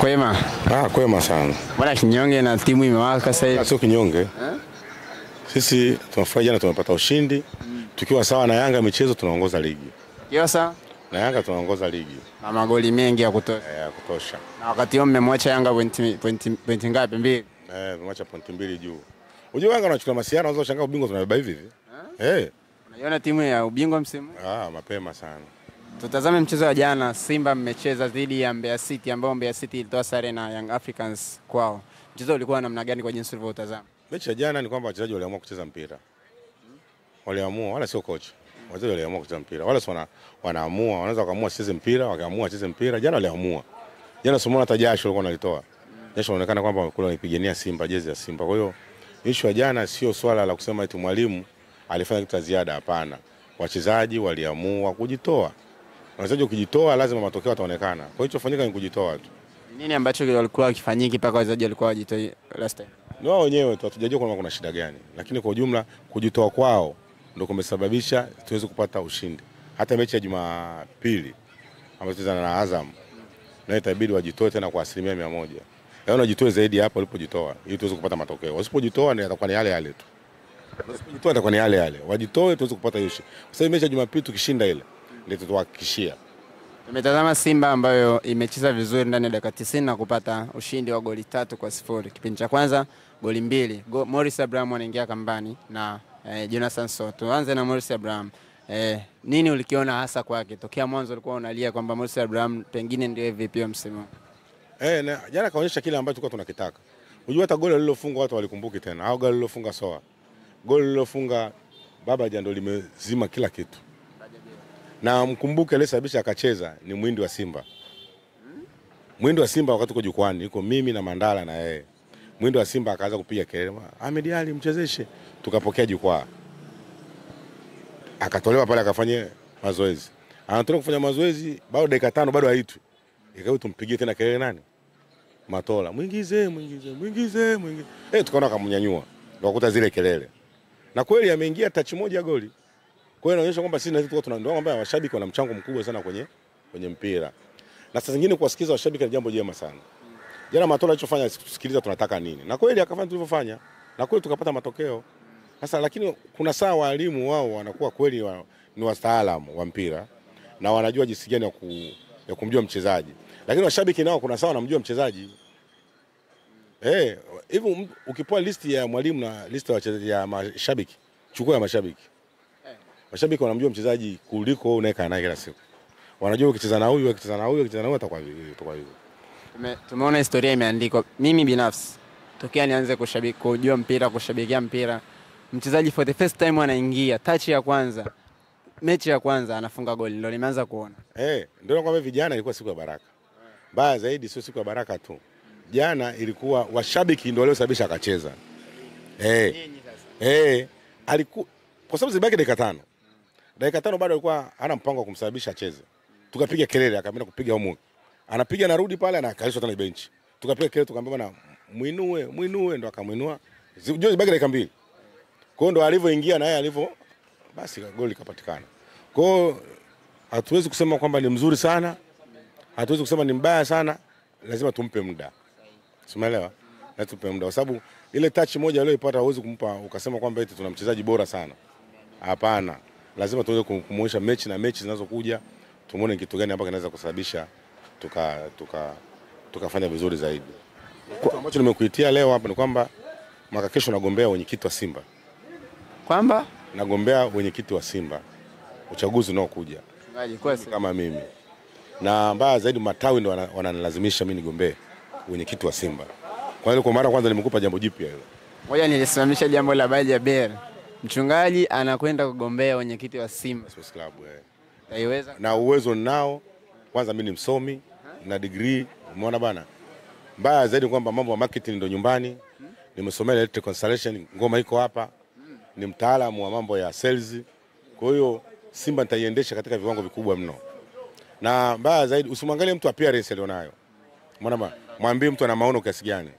Kwema. Kwema sana. Bwana kinyonge na timu imewaka sasa hivi. Sio kinyonge. Sisi tunafurahi jana tumepata ushindi. Tukiwa sawa na Yanga michezo tunaongoza ligi. Kiwa sawa? Na Yanga tunaongoza ligi. Na magoli mengi ya kutosha. Ya kutosha. Na wakati huo mmemwacha Yanga pointi ngapi? 2. Tumemwacha pointi 2 juu. Unajua Yanga anachukua masiara unaweza kushangaa ubingwa tunabeba hivi hivi. Unaiona timu ya ubingwa msimu? Mapema sana. Tutazame mchezo wa jana. Simba mmecheza dhidi ya Mbeya City ambao Mbeya City ilitoa sare na Young Africans kwao. Mchezo ulikuwa namna gani kwa jinsi ulivyotazama? Mechi ya jana ni kwamba wachezaji waliamua kucheza mpira. Waliamua wala sio coach. Wachezaji waliamua kucheza mpira. Wala sio wanaamua, wanaweza kaamua cheze mpira, wakaamua cheze mpira. Jana waliamua. Jana Simona hata jasho walikuwa wanalitoa. Jasho inaonekana kwamba kule wanapigania Simba, jezi ya Simba. Kwa hiyo issue ya jana sio swala la kusema eti mwalimu alifanya kitu ziada, hapana. Wachezaji waliamua kujitoa. Wachezaji ukijitoa lazima matokeo yataonekana. Kwa hiyo kilichofanyika ni kujitoa tu. Nini ambacho walikuwa kifanyiki mpaka wachezaji walikuwa wajitoe last time? Ni wao wenyewe tu, hatujajua kama kuna shida gani. Lakini kwa ujumla kujitoa kwao ndio kumesababisha tuweze kupata ushindi. Hata mechi ya Jumapili ambayo tulizana na Azam na itabidi wajitoe tena kwa 100%. Yaani wajitoe zaidi hapo walipojitoa ili tuweze kupata matokeo. Wasipojitoa ndio yatakuwa ni yale yale tu. Wasipojitoa yatakuwa ni yale yale. Wajitoe tuweze kupata hiyo ushindi. Sasa mechi ya Jumapili tukishinda ile ndio tutahakikishia. Tumetazama Simba ambayo imecheza vizuri ndani ya dakika 90 na kupata ushindi wa goli 3-0. Kipindi cha kwanza goli 2. Morris Abraham anaingia kambani na Jonathan Soto. Tuanze na Morris Abraham. Nini ulikiona hasa kwake? Tokea mwanzo ulikuwa unalia kwamba Morris Abraham pengine ndio MVP wa msimu. Jana kaonyesha kile ambacho tulikuwa tunakitaka. Unajua hata goli alilofunga watu walikumbuki tena. Au goli alilofunga Soa. Goli alilofunga Baba Jando limezima kila kitu. Na mkumbuke aliyesababisha akacheza ni Mwindi wa Simba. Mwindi wa Simba wakati uko jukwani yuko mimi na Mandala na yeye. Mwindi wa Simba akaanza kupiga kelele, Ahmed Ali mchezeshe. Tukapokea jukwaa. Akatolewa pale akafanya mazoezi. Anatoka kufanya mazoezi bado dakika 5 bado haitwi. Ikawa tumpigie tena kelele nani? Matola. Mwingize. Tukaona akamnyanyua. Ndio kukuta zile kelele. Na kweli ameingia touch moja ya goli. Kwa hiyo inaonyesha kwamba sisi na sisi tunaondoa kwamba washabiki wana mchango mkubwa sana kwenye mpira. Na saa zingine kuwasikiza washabiki ni jambo jema sana. Jana Matola alichofanya tusikiliza tunataka nini. Na kweli akafanya tulivyofanya. Na kweli tukapata matokeo. Sasa lakini kuna saa walimu wao wanakuwa kweli ni wataalamu wa mpira na wanajua jinsi gani ya kumjua mchezaji. Lakini washabiki nao kuna saa wanamjua mchezaji. Hivi ukipoa listi ya mwalimu na listi ya wachezaji ya mashabiki, chukua ya mashabiki. Mashabiki wanamjua mchezaji kuliko wewe unaeka naye kila siku. Wanajua ukicheza na huyu, atakuwa hivyo. Tumeona historia imeandikwa. Mimi binafsi tokea nianze kujua mpira, kushabikia mpira, mchezaji for the first time anaingia, touch ya kwanza, mechi ya kwanza anafunga goli, ndio nimeanza kuona. Ndio nakwambia vijana ilikuwa siku ya baraka. Mbaya zaidi sio siku ya baraka tu. Jana ilikuwa washabiki ndio waliosababisha akacheza. Alikuwa kwa sababu zibaki dakika 5. Dakika 5 bado alikuwa hana mpango wa kumsababisha acheze. Tukapiga kelele akaenda kupiga homework. Anapiga narudi pale anakalishwa tena benchi. Tukapiga kelele tukamwambia bwana muinue ndo akamuinua. Zibaki dakika 2. Kwa hiyo ndo alivyoingia na yeye alivyo basi goli likapatikana. Kwa hiyo hatuwezi kusema kwamba ni mzuri sana. Hatuwezi kusema ni mbaya sana. Lazima tumpe muda. Umeelewa? Na tumpe muda kwa sababu ile touch moja aliyoipata huwezi kumpa ukasema kwamba eti tuna mchezaji bora sana. Hapana. Lazima tuweze kumuonyesha mechi na mechi zinazokuja tumuone kitu gani ambacho kinaweza kusababisha tukafanya vizuri zaidi. Kitu ambacho nimekuitia leo hapa ni kwamba mwaka kesho nagombea wenyekiti wa Simba. Kwamba nagombea wenyekiti wa Simba uchaguzi unaokuja. Kama mimi. Na mbaya zaidi matawi ndio wananilazimisha mimi nigombee wenyekiti wa Simba. Kwa hiyo kwa mara kwanza nimekupa jambo jipya hilo. Ngoja nilisimamisha jambo la Baadhi ya Bear. Mchungaji anakwenda kugombea wenyekiti wa Simba Sports Club. Taiweza? Na uwezo ninao. Kwanza mimi ni msomi na degree, umeona bana. Mbaya zaidi kwamba mambo ya marketing ndio nyumbani. Nimesomea electrical installation, ngoma iko hapa. Ni mtaalamu wa mambo ya sales. Kwa hiyo Simba nitaiendesha katika viwango vikubwa mno. Na mbaya zaidi usimwangalie mtu appearance alionayo. Umeona bana? Mwambie mtu ana maono kiasi gani.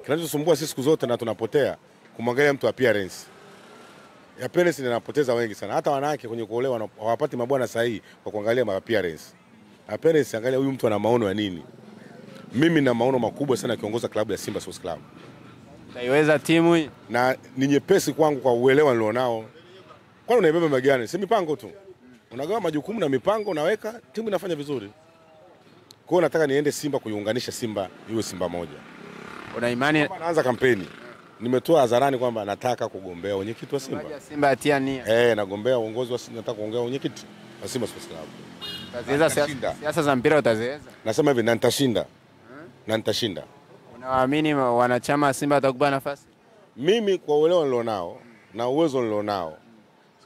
Kinachosumbua sisi siku zote na tunapotea kumwangalia mtu appearance. Appearance inapoteza wengi sana. Hata wanawake kwenye kuolewa hawapati mabwana sahihi kwa kuangalia appearance. Appearance, angalia huyu mtu ana maono ya nini. mimi na maono makubwa sana kiongoza klabu ya Simba Sports Club. Utaiweza timu hii? Na ni nyepesi kwangu kwa uelewa nilionao. Kwani unaibeba magani? Si mipango tu. Unagawa majukumu na mipango unaweka, timu inafanya vizuri. Kwa hiyo nataka niende Simba kuiunganisha Simba iwe Simba moja. Una imani? Naanza kampeni. Nimetoa hadharani kwamba nataka kugombea wenyekiti wa Simba. Simba atia nia. Nagombea uongozi wa Simba, nataka kuongea wenyekiti wa Simba Sports Club. Utaziweza siasa za mpira utaziweza? Nasema hivi, na nitashinda. Na nitashinda. Unawaamini wanachama wa Simba watakupa nafasi? Mimi kwa uelewa nilionao na uwezo nilionao,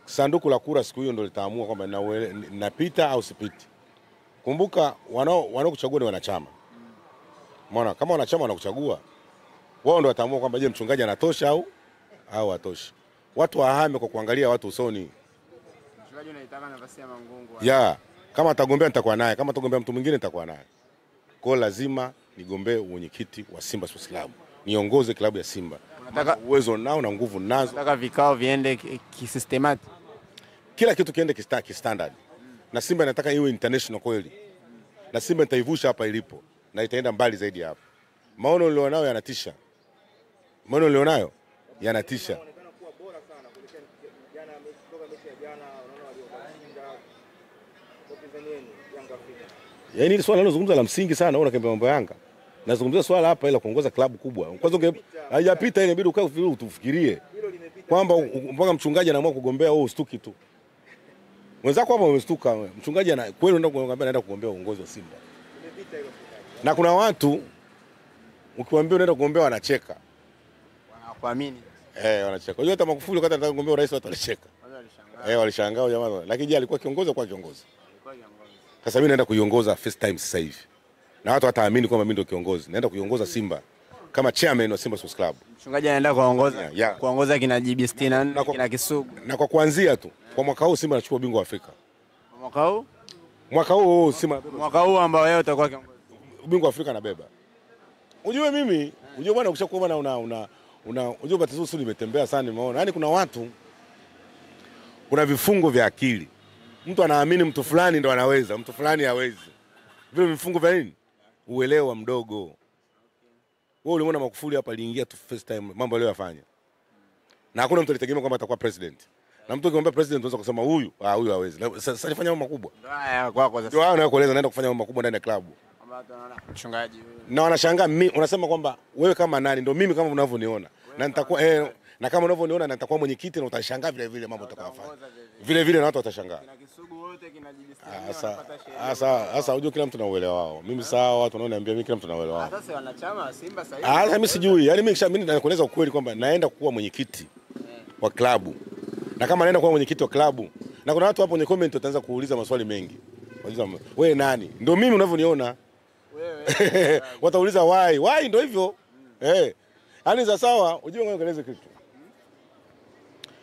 sanduku la kura siku hiyo ndio litaamua kwamba napita au sipiti. Kumbuka wanaokuchagua ni wanachama. Umeona, kama wanachama wanakuchagua, wao ndio wataamua kwamba je, mchungaji anatosha au hatoshi. Watu wahame kwa kuangalia watu usoni. Mchungaji unaitaka nafasi ya Mangungu. Kama atagombea nitakuwa naye, kama atagombea mtu mwingine nitakuwa naye. Kwa hiyo lazima nigombee mwenyekiti wa Simba Sports Club. Niongoze klabu ya Simba. Unataka uwezo nao na nguvu nazo. Unataka vikao viende kisystemati. Kila kitu kiende standard. Na Simba inataka iwe international kweli. Na Simba itaivusha hapa ilipo na itaenda mbali zaidi hapa. Maono nilionayo yanatisha. Maono nilionayo yanatisha. Yaani hili swala linazungumza la msingi sana, wewe unakimbia mambo Yanga. Nazungumzia swala hapa ila kuongoza klabu kubwa. Kwanza haijapita ile, inabidi ukae utufikirie kwamba mpaka mchungaji anaamua kugombea wewe ustuki tu. Wenzako hapa wamestuka, mchungaji kweli anaenda kugombea uongozi wa Simba. Na kuna watu ukiwaambia unaenda kugombea wanacheka. Wanakuamini. Wanacheka. Unajua hata Magufuli wakati anataka kugombea urais watu walicheka. Walishangaa jamaa. Lakini je, alikuwa kiongozi kwa kiongozi? Sasa mimi naenda kuiongoza first time sasa hivi. Na watu wataamini kwamba mimi ndio kiongozi. Naenda kuiongoza Simba kama chairman wa Simba Sports Club. Mchungaji anaenda kuongoza kina GB64 kina Kisugu. Na kwa kuanzia tu, kwa mwaka huu Simba anachukua ubingwa wa Afrika. Mwaka huu? Mwaka huu Simba. Mwaka huu ambao wewe utakuwa kiongozi. Ubingwa wa Afrika anabeba. Unajua mimi, unajua bwana ukishakuwa bwana unajua batizo sio nimetembea sana nimeona. Yaani kuna watu kuna vifungo vya akili. Mtu anaamini mtu fulani ndo anaweza, mtu fulani hawezi. Vile vifungo vya nini? Uelewa mdogo. Wewe uliona Magufuli hapa aliingia tu first time mambo aliyofanya. Na hakuna mtu alitegemea kwamba atakuwa president. Na mtu akimwambia president unaweza kusema huyu hawezi. Sasa alifanya mambo makubwa. Kwako sasa. Ndio wao wanakueleza naenda kufanya mambo makubwa ndani ya klabu. Mchungaji. Na wanashangaa unasema kwamba wewe kama nani ndio mimi kama unavyoniona. Na nitakuwa na kama unavyoniona na nitakuwa mwenyekiti na utashangaa vile vile mambo utakayofanya. Vile vile na watu watashangaa. Kina Kisugu wote kina GB64 wanapata sheria. Sasa unajua kila mtu na uelewa wao. Mimi sawa watu wanaoniambia mimi kila mtu na uelewa wao. Sasa wanachama wa Simba sasa hivi. Mimi sijui. Yaani mimi nakueleza ukweli kwamba naenda kuwa mwenyekiti wa klabu. Na kama naenda kuwa mwenyekiti wa klabu, na kuna watu hapo kwenye comment wataanza kuuliza maswali mengi. Wauliza wewe nani? Ndio mimi unavyoniona. Wewe. Watauliza why ndio hivyo. Yaani za sawa, unajua ngoja nieleze kitu.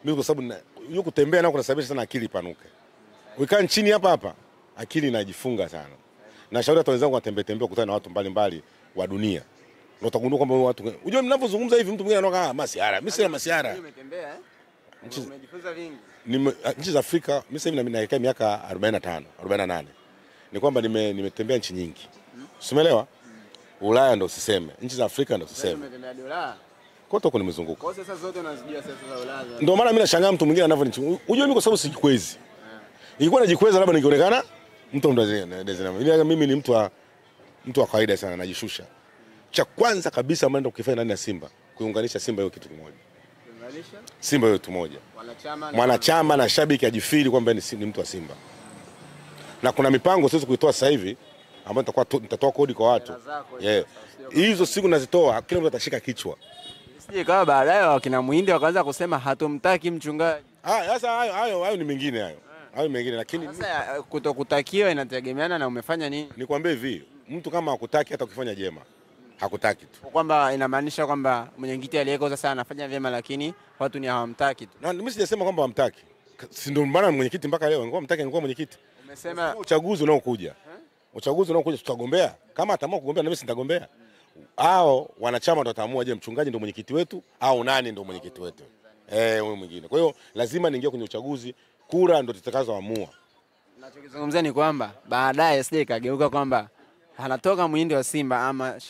Mimi kwa sababu hiyo kutembea nako kunasababisha sana akili panuke. Ukikaa chini hapa akili inajifunga sana. Na shauri hata wenzangu watembee kukutana na watu mbalimbali wa dunia. Na utagundua kwamba watu unajua mnapozungumza hivi mtu mwingine anaona masiara. Mimi sina masiara. Umetembea umejifunza vingi. Nchi za Afrika mimi sasa hivi naelekea miaka 45, 48. Ni kwamba nimetembea nchi nyingi. Usielewa? Ulaya ndo usiseme. Nchi za Afrika ndo usiseme. Umetembea dola. Kote huko nimezunguka. Kwa sasa zote unazijua sasa za Ulaya. Ndio maana mimi nashangaa mtu mwingine anavyonichukua. Unajua mimi kwa sababu sijikwezi. Ilikuwa najikweza labda ningeonekana mtu ndo mimi ni mtu wa kawaida sana najishusha. Cha kwanza kabisa mimi ndo kufanya ndani ya Simba, kuunganisha Simba hiyo kitu kimoja. Kuunganisha? Simba hiyo kitu moja. Mwanachama na shabiki ajifiri kwamba ni mtu wa Simba. Na kuna mipango sisi kuitoa sasa hivi ambayo nitatoa kodi kwa watu. Hizo siku nazitoa kila mtu atashika kichwa. Sije kama baadaye wakina Muhindi wakaanza kusema hatumtaki mchungaji. Sasa hayo ni mengine hayo. Hayo mengine lakini sasa kutokutakiwa inategemeana na umefanya nini. Nikwambie hivi, mtu kama hakutaki hata ukifanya jema, hakutaki tu. Kwamba inamaanisha kwamba mwenyekiti aliyeko sasa anafanya vyema lakini watu ni hawamtaki tu. Na mimi sijasema kwamba hamtaki. Si ndio maana mwenyekiti mpaka leo angekuwa mtaki angekuwa mwenyekiti. Umesema uchaguzi unaokuja. Uchaguzi unaokuja tutagombea. Kama ataamua kugombea na mimi sitagombea. Hao wanachama ndio wataamua je, mchungaji ndio mwenyekiti wetu au nani ndio mwenyekiti wetu. Wewe mwingine. Kwa hiyo lazima niingie kwenye uchaguzi, kura ndio tutakazoamua. Ninachokizungumzia ni kwamba baadaye sije kageuka kwamba anatoka muhindi wa Simba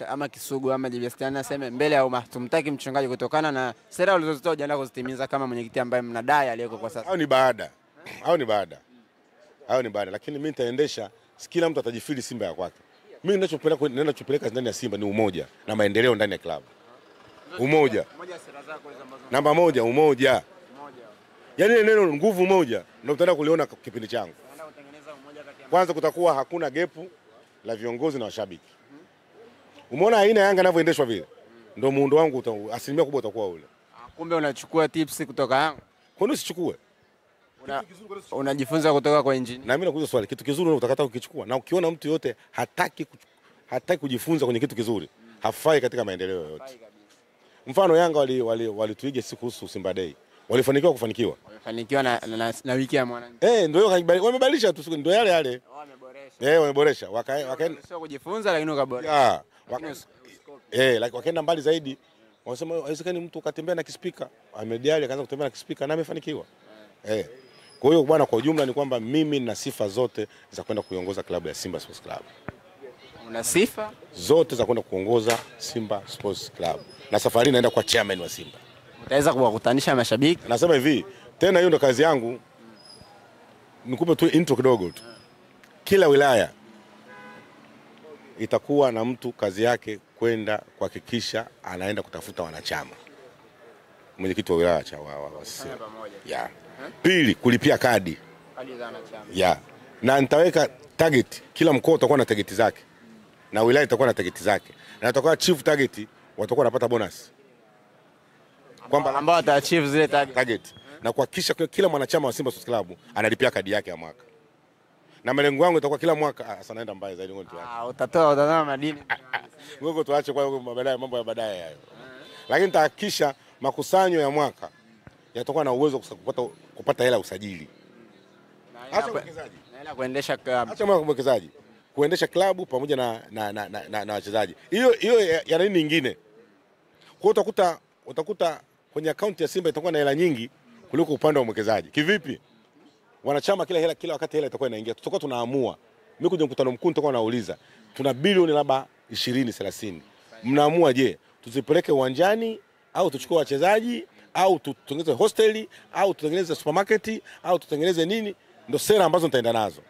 ama Kisugu ama Jibestiani aseme mbele ya umma tumtaki mchungaji kutokana na sera ulizozitoa hujaenda kuzitimiza kama mwenyekiti ambaye mnadai aliyeko kwa sasa. Hao ni baada. Lakini mimi nitaendesha, kila mtu atajifili Simba ya kwake. Mimi ninachopeleka ndani ya Simba ni umoja na maendeleo ndani ya klabu. Umoja. Namba moja, umoja. Yaani neno nguvu moja ndio utaenda kuliona kipindi changu. Kwanza kutakuwa hakuna gepu la viongozi na washabiki. Umeona aina Yanga inavyoendeshwa vile? Ndio muundo wangu asilimia kubwa utakuwa ule. Kumbe unachukua tips kutoka Yanga. Kwa nini usichukue? Unajifunza kutoka kwa engineer. Na mimi nakuuliza swali, kitu kizuri utakata ukichukua. Na ukiona mtu yote hataki kujifunza kwenye kitu kizuri, hafai katika maendeleo yoyote. Mfano Yanga walituige siku kuhusu Simba Day. Walifanikiwa kufanikiwa. Wamefanikiwa na wiki ya mwananchi. Ndio wamebadilisha tu, ndio yale. Wameboresha. Wameboresha. Wakaenda sio kujifunza lakini ukaboresha. Wakaenda mbali zaidi. Wanasema haiwezekani mtu ukatembea na kispika. Ahmed Ally akaanza kutembea na kispika na amefanikiwa. Kwa hiyo bwana, kwa ujumla ni kwamba mimi nina sifa zote za kwenda kuiongoza klabu ya Simba Sports Club. Una sifa zote za kwenda kuongoza Simba Sports Club. Na safari naenda kwa chairman wa Simba. Utaweza kuwakutanisha mashabiki? Nasema hivi, tena hiyo ndo kazi yangu. Nikupe tu intro kidogo tu. Kila wilaya itakuwa na mtu kazi yake kwenda kuhakikisha anaenda kutafuta wanachama. Mwenyekiti wa wilaya wa Pili, kulipia kadi za wanachama. Na nitaweka target, kila mkoa utakuwa na target zake. Na wilaya itakuwa na target zake. Na itakuwa chief target watakuwa wanapata bonus. Kwamba ambao wataachieve zile target. Na kuhakikisha kila mwanachama wa Simba Sports Club analipia kadi yake ya mwaka. Na malengo yangu itakuwa kila mwaka sasa naenda mbaya zaidi ngoja tuache. Utatoa madini. Ngoja tuache kwa baadaye, mambo ya baadaye hayo. Lakini nitahakikisha makusanyo ya mwaka yatakuwa na uwezo kupata hela usajili. Acha mwekezaji. Na kuendesha klabu. Acha mwekezaji. Kuendesha klabu pamoja na wachezaji. Hiyo ya nini nyingine? Kwa utakuta kwenye akaunti ya Simba itakuwa na hela nyingi kuliko upande wa mwekezaji. Kivipi? Wanachama kila wakati hela itakuwa inaingia. Tutakuwa tunaamua. Mimi kwenye mkutano mkuu nitakuwa nauliza, tuna bilioni labda 20-30. Mnaamua je, tuzipeleke uwanjani au tuchukue wachezaji au tutengeneze hosteli au tutengeneze supermarket au tutengeneze nini? Ndio sera ambazo nitaenda nazo.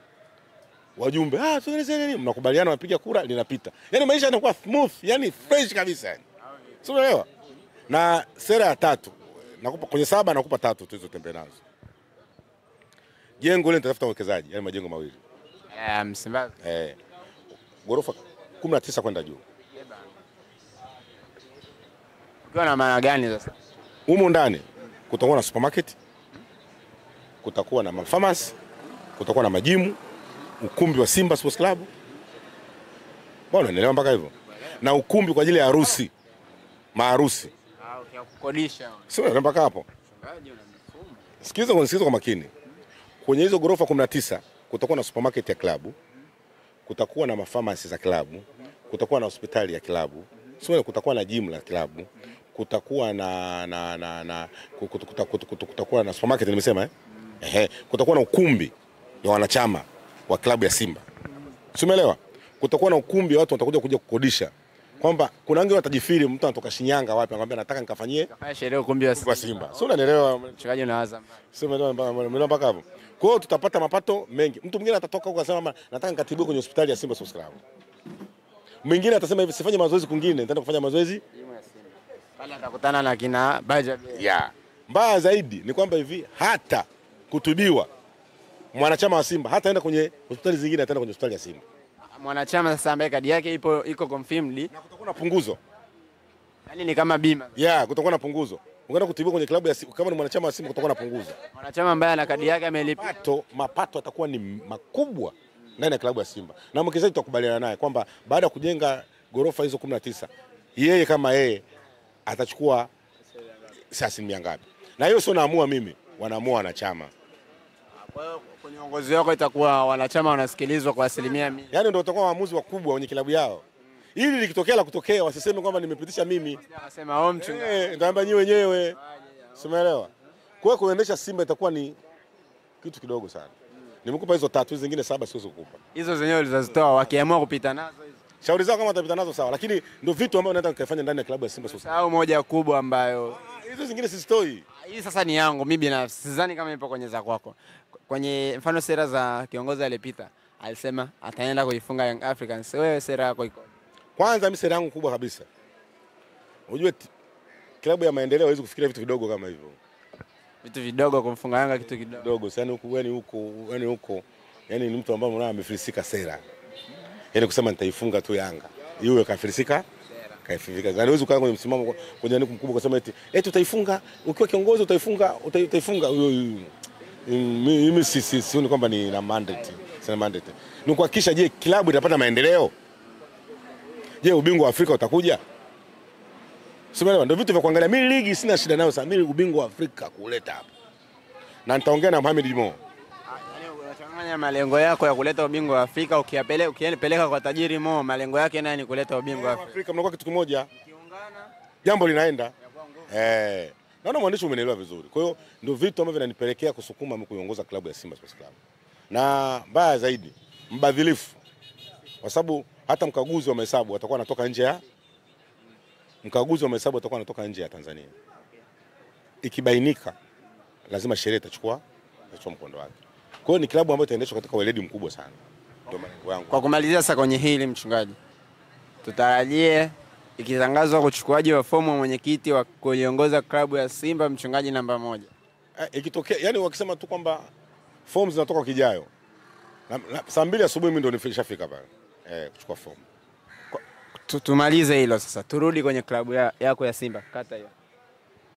Wajumbe, tutengeneze nini? Mnakubaliana, wapiga kura, linapita. Yaani maisha yanakuwa smooth, yani fresh kabisa yani. Sio unaelewa? Na sera ya 3, nakupa kwenye 7 nakupa 3 tu hizo tembea nazo. Jengo ile nitafuta mwekezaji, yani majengo mawili. Msimbazi. Gorofa 19 kwenda juu. Ukiwa na maana gani sasa? Humo ndani kutakuwa na supermarket, kutakuwa na pharmacy, kutakuwa na majimu, ukumbi wa Simba Sports Club. Bwana unaelewa mpaka hivyo? Na ukumbi kwa ajili ya harusi. Maharusi. Kukodisha. Sio mpaka hapo. Sikiza kwa makini. Kwenye hizo gorofa 19 kutakuwa na supermarket ya klabu, kutakuwa na pharmacy za klabu, kutakuwa na hospitali ya klabu, sio kutakuwa na gym la klabu, kutakuwa kutakuwa na supermarket nimesema kutakuwa na ukumbi wa wanachama wa klabu ya Simba. Umeelewa? Kutakuwa na ukumbi watu watakuja kukodisha. Kwamba kuna wengine watajifiri mtu anatoka Shinyanga wapi anamwambia nataka nikafanyie sherehe ukumbi wa Simba. Sio unanielewa mchungaji na Azam. Sio mpaka hapo. Kwa hiyo tutapata mapato mengi. Mtu mwingine atatoka huko akasema nataka nikatibiwe kwenye hospitali ya Simba Sports Club. Mwingine atasema hivi sifanye mazoezi kwingine, nitaenda kufanya mazoezi pale atakutana na kina Baja. Mbaya zaidi ni kwamba hivi hata kutibiwa mwanachama wa Simba hata aenda kwenye hospitali zingine, ataenda kwenye hospitali ya Simba. Mwanachama sasa ambaye kadi yake iko confirmed na kutakuwa na punguzo. Yaani ni kama bima. Kutakuwa na punguzo. Ungeenda kutibiwa kwenye klabu ya Simba kama ni mwanachama wa Simba kutakuwa na punguzo. Mwanachama ambaye ana kadi yake amelipa. Mapato atakuwa ni makubwa ndani ya klabu ya Simba. Na mwekezaji tutakubaliana naye kwamba baada ya kujenga gorofa hizo 19, yeye kama yeye atachukua asilimia ngapi. Na hiyo sio naamua mimi, wanaamua wanachama. Kwa hiyo kwenye uongozi wako itakuwa wanachama wanasikilizwa kwa asilimia 100. Yaani ndio utakuwa waamuzi wakubwa kwenye klabu yao. Ili likitokea la kutokea wasiseme kwamba nimepitisha mimi. Wanasema mchungaji. Nitaamba nyi wenyewe. Umeelewa? Kwa hiyo kuendesha Simba itakuwa ni kitu kidogo sana. Nimekupa hizo 3, hizo zingine 7 siwezi kukupa. Hizo zenyewe ulizozitoa wakiamua kupita nazo hizo. Shauri zao kama watapita nazo sawa, lakini ndio vitu ambavyo nataka nikafanya ndani ya klabu ya Simba Sports Club. Au moja kubwa ambayo Hizo zingine si story. hii sasa ni yangu mimi binafsi. Sidhani kama ipo kwenye za kwako. Kwenye mfano sera za kiongozi aliyepita, alisema ataenda kuifunga Young Africans. Wewe sera yako iko? Kwanza mimi sera yangu kubwa kabisa. Unajua klabu ya maendeleo haiwezi kufikiria vitu vidogo kama hivyo. Vitu vidogo kumfunga Yanga kitu kidogo. Dogo sana huko yani ni mtu ambaye mwana amefilisika sera. Yaani kusema nitaifunga tu Yanga. Yule kafilisika kaifika. Yaani huwezi kukaa kwenye msimamo kwenye nini mkubwa kusema eti utaifunga ukiwa kiongozi utaifunga mimi sioni kwamba ni na mandate. Sina mandate. Ni kuhakikisha je klabu itapata maendeleo? Je ubingwa wa Afrika utakuja? Sema ndio vitu vya kuangalia. Mimi ligi sina shida nayo sana. Mimi ubingwa wa Afrika kuleta hapa. Na nitaongea na Mohamed Mo. Yaani unachanganya malengo yako ya kuleta ubingwa wa Afrika ukiyapeleka kwa tajiri Mo, malengo yake naye ni kuleta ubingwa wa Afrika mnakuwa kitu kimoja. Kiungana Jambo linaenda. Naona mwandishi umenielewa vizuri. Kwa hiyo ndio vitu ambavyo vinanipelekea kusukuma mimi kuiongoza klabu ya Simba Sports Club. Na mbaya zaidi, mbadhilifu. Kwa sababu hata mkaguzi wa mahesabu atakuwa anatoka nje ya Tanzania. Ikibainika lazima sheria itachukua mkondo wake. Kwa hiyo ni klabu ambayo itaendeshwa katika weledi mkubwa sana. Ndio malengo yangu. Kwa kumalizia sasa kwenye hili mchungaji, tutarajie ikitangazwa kuchukuaji wa fomu wa mwenyekiti wa kuiongoza klabu ya Simba mchungaji namba 1. Ikitokea yani wakisema tu kwamba fomu zinatoka kijayo. Saa 2 asubuhi mimi ndio nishafika pale. Kuchukua fomu. Tumalize hilo sasa. Turudi kwenye klabu yako ya Simba. Kata hiyo.